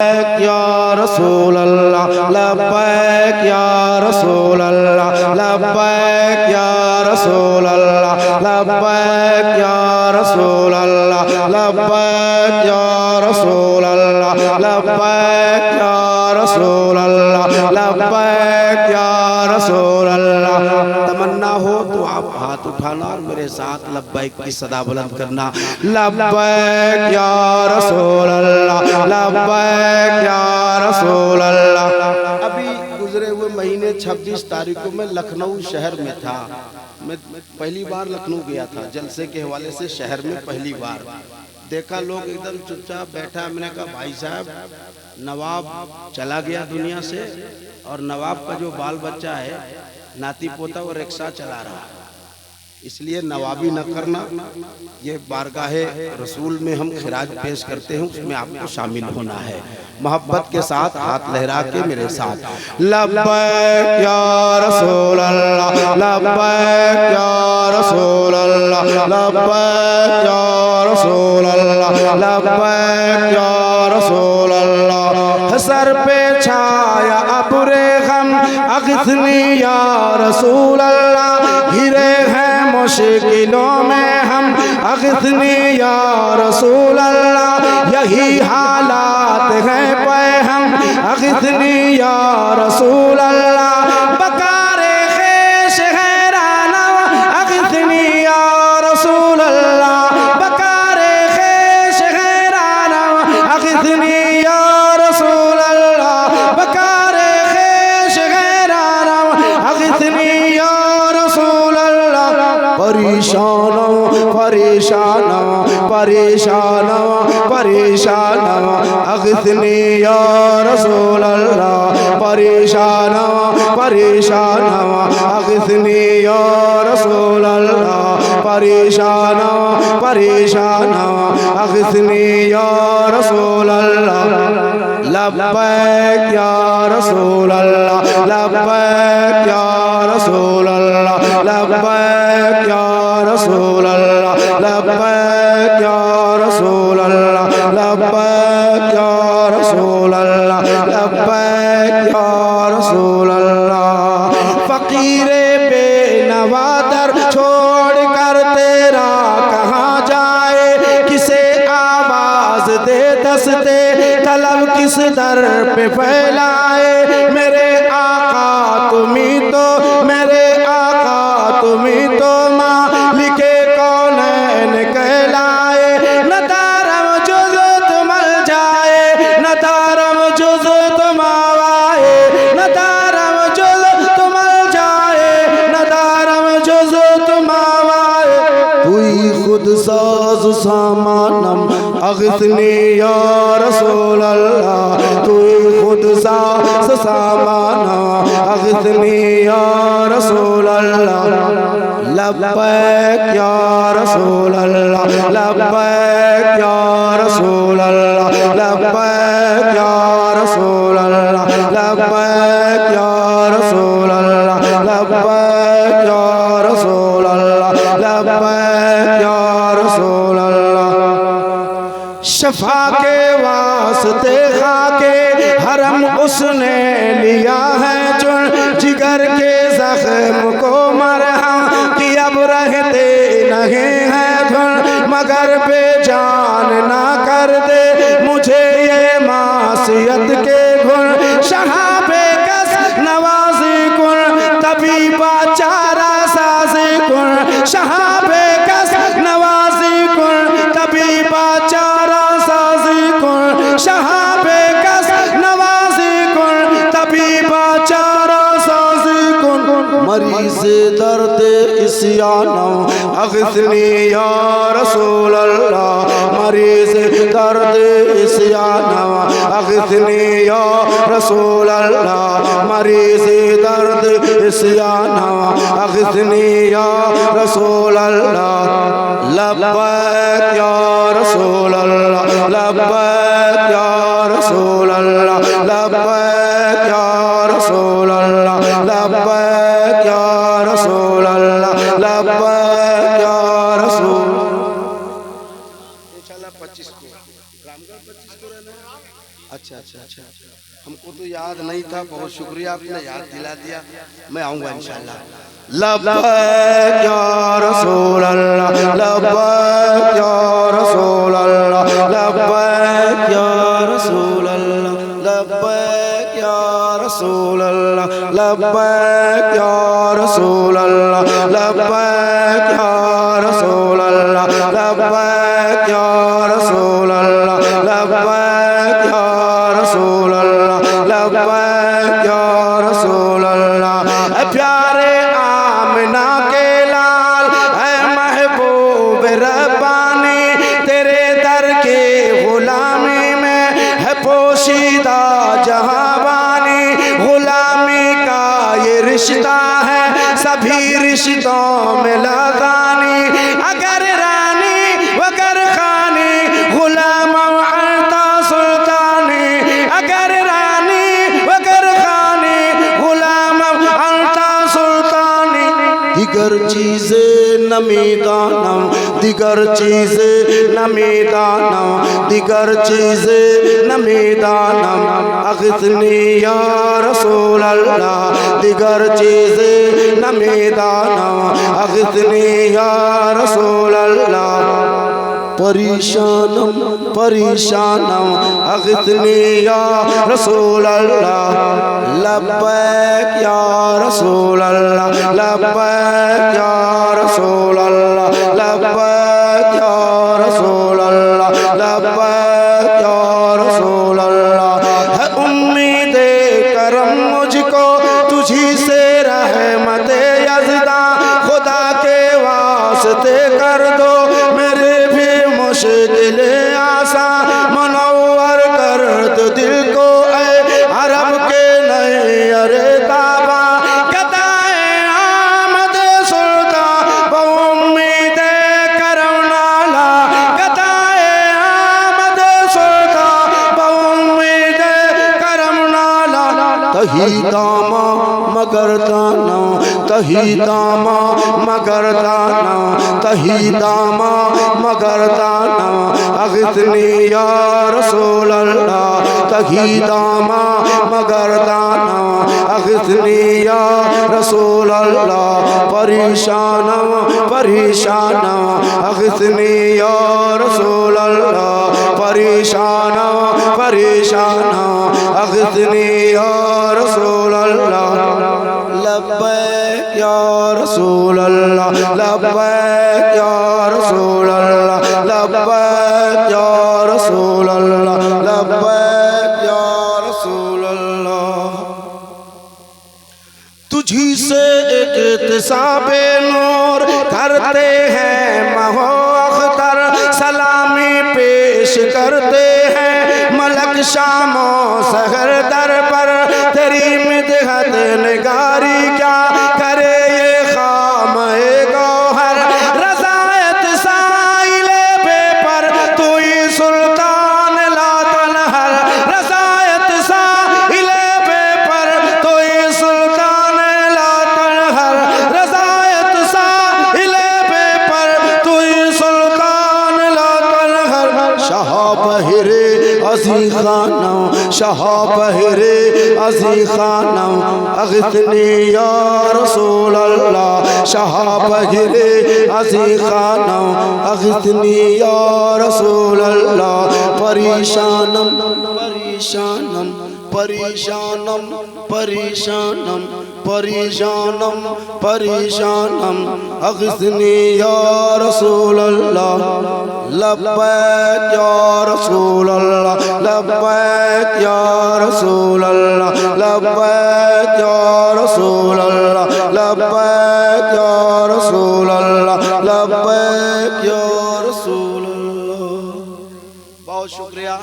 یا رسول اللہ لبیک یا رسول اللہ لبیک یا رسول اللہ لبیک یا رسول اللہ لبیک یا رسول اللہ لبیک یا رسول اللہ لبیک یا رسول اللہ۔ تمنا ہو تو آپ ہاتھ اٹھانا اور میرے ساتھ لبیک کی صدا بلند کرنا، لبیک یا رسول اللہ لبیک یا رسول اللہ۔ ابھی گزرے ہوئے مہینے 26 تاریخ کو میں لکھنؤ شہر میں تھا، میں پہلی بار لکھنؤ گیا تھا جلسے کے حوالے سے، شہر میں پہلی بار دیکھا لوگ ایک دم چپ چاپ بیٹھا۔ میں نے کہا بھائی صاحب نواب چلا گیا دنیا سے، اور نواب کا جو بال بچہ ہے ناتی پوتا وہ رکشہ چلا رہا ہے، اس لیے نوابی نہ کرنا۔ یہ بارگاہ رسول میں ہم خراج پیش کرتے ہیں، اس میں آپ کو شامل ہونا ہے۔ محبت کے ساتھ ہاتھ لہرا کے میرے ساتھ، لبیک یا رسول اللہ لبیک یا رسول اللہ لبیک یا رسول اللہ لبیک یا رسول اللہ۔ سر پہ چھایا ابر غم اغثنی یا رسول اللہ، گھرے ہیں مشکلوں میں ہم اغثنی یا رسول اللہ، یہی حالات ہیں پہ ہم اغثنی یا رسول اللہ، بکار خیش حیرانہ اغثنی یا رسول اللہ، بکار خیش حیرانہ اغثنی یا رسول اللہ، بکار خیش حیرانہ اغثنی یا رسول اللہ۔ پریشانوں پریشانوں پریشانوں پریشانوں اغثنی یا رسول اللہ، پریشانوں پریشانوں اغثنی یا رسول اللہ، پریشانوں پریشانوں اغثنی یا رسول اللہ، لبیک یا رسول اللہ لبیک یا رسول اللہ لبیک یا رسول اللہ لبیک یا رسول اللہ لبیک یا رسول اللہ لبیک یا رسول اللہ۔ فقیر بے نوا در چھوڑ کر تیرا کہاں جائے، کسے آواز دے دستے طلب کس در پہ پھیلائے، میرے آقا تمہیں تو میرے آقا تمہیں تو مالک کونین کہلائے، نہ دارم جز تم الجائے نہ دارم جز تم آوائے، نہ دارم جز تم الجائے نہ دارم جز تم آوائے، توئی خود ساز سامانم اغثنی یا رسول اللہ، توئی خود ساز سامانم اغثنی یا رسول اللہ، لبیک یا رسول اللہ لبیک یا رسول اللہ لبیک یا رسول اللہ لبیک یا رسول اللہ لبیک یا رسول اللہ لبیک یا رسول اللہ۔ شفا کے واسطے خاکے حرم اس نے لیا ہے چن، جگر کے زخم کو مرہم کی اب رہتے نہیں ہیں دھن، مگر بے جان نہ کر دے مجھے یہ معصیت کے گھن، شہاب کس نوازی کن طبیبہ چارہ سازی کن، شہاب کس نوازی کن طبیبہ چارہ سازی کن، شہاب کس نوازی کن طبیبہ چارہ سازی کن، مریض درد عصیانوں اغثنی یا رسول اللہ، مریض درد عصیانوں اغثنی یا رسول اللہ، مریض درد عصیانوں اغثنی یا رسول اللہ، لبیک یا رسول اللہ لبیک یا رسول اللہ لبیک یا رسول اللہ لبیک یا رسول اللہ لبیک یا رسول۔ انشاءاللہ 25 کو رام گڑھ 25 کو رہنا ہے، اچھا ہم کو تو یاد نہیں تھا، بہت شکریہ آپ نے یاد دلا دیا، میں آؤں گا انشاءاللہ۔ لبیک یا رسول اللہ، لبیک یا رسول اللہ، لبیک یا رسول اللہ، لبیک یا رسول اللہ، لبیک یا رسول اللہ، لبیک یا رسول اللہ، لبیک یا رسول اللہ، لبیک یا رسول اللہ، لبیک یا رسول اللہ۔ اے پیارے آمنہ کے لال، اے محبوب ربانی، تیرے در کے غلامی میں ہے پوشیدہ جہاں بانی۔ غلامی کا یہ رشتہ ہے سبھی رشتوں میں لگانی، اگر رانی وگر خانی، غلام انتا سلطانی، اگر رانی وگر خانی، غلام انتا سلطانی۔ دیگر چیزیں نمی دانم، دیگر چیزیں نمی دانم، دیگر چیزیں نمی دانم، اغثنی یا رسول اللہ، دیگر چیزیں نمی دانم، اغثنی یا رسول اللہ۔ پریشانم پریشانم، اغثنی یا رسول اللہ، لبیک یا رسول اللہ، لبیک یا رسول اللہ، لبیک یا رسول اللہ، لبیک یا رسول اللہ۔ ہے امید کرم مجھ کو تجھی سے رحمت یزداں، خدا کے واسطے کر دو میرے بھی مشکل آسان، منور کر دو دل کو اے عرب کے نئے ارے تابا، قطائے آمد سلطان با امید کرم نالا، قطائے آمد سلطان با امید کرم نالا۔ تہی داما مگر دانا، تہی داما مگر دانا، تہی داما مگر دانا، اغثنی یا رسول اللہ، تہی داما مگر دانا، اغثنی یا رسول اللہ۔ پریشانم پریشانم، اغثنی یا رسول اللہ، پریشانم پریشانم، اغثنی یا رسول اللہ۔ لبیک یا رسول اللہ، لبیک یا رسول اللہ، لبیک یا رسول اللہ، لبیک یا رسول اللہ۔ تجھی سے اقتصاب نور کرتے ہیں مہو اختر، سلامی پیش کرتے ہیں ملک شام و سحر در پر، تیری مدحت نگاری کیا کرے یہ خامہ گوہر، رضایت سائل بے پر تو ہی سلطان لا تنہر، رضایت سائل بے پر تو ہی سلطان لا تنہر، رضایت سائل بے پر تو ہی سلطان لا تنہر۔ شاہ بہر عزی خانم، شاہ بہر عزی خانم، اغثنی یا رسول اللہ، شاہ بہر عزی خانم، اغثنی یا رسول اللہ۔ پریشانم پریشانم پریشانم پریشانم پریشانم پریشانم، اغثنی یا رسول اللہ، لبیک یا رسول اللہ، لبیک یا رسول اللہ، لبیک یا رسول اللہ، لبیک یا رسول اللہ، لبیک یا رسول اللہ۔ بہت شکریہ۔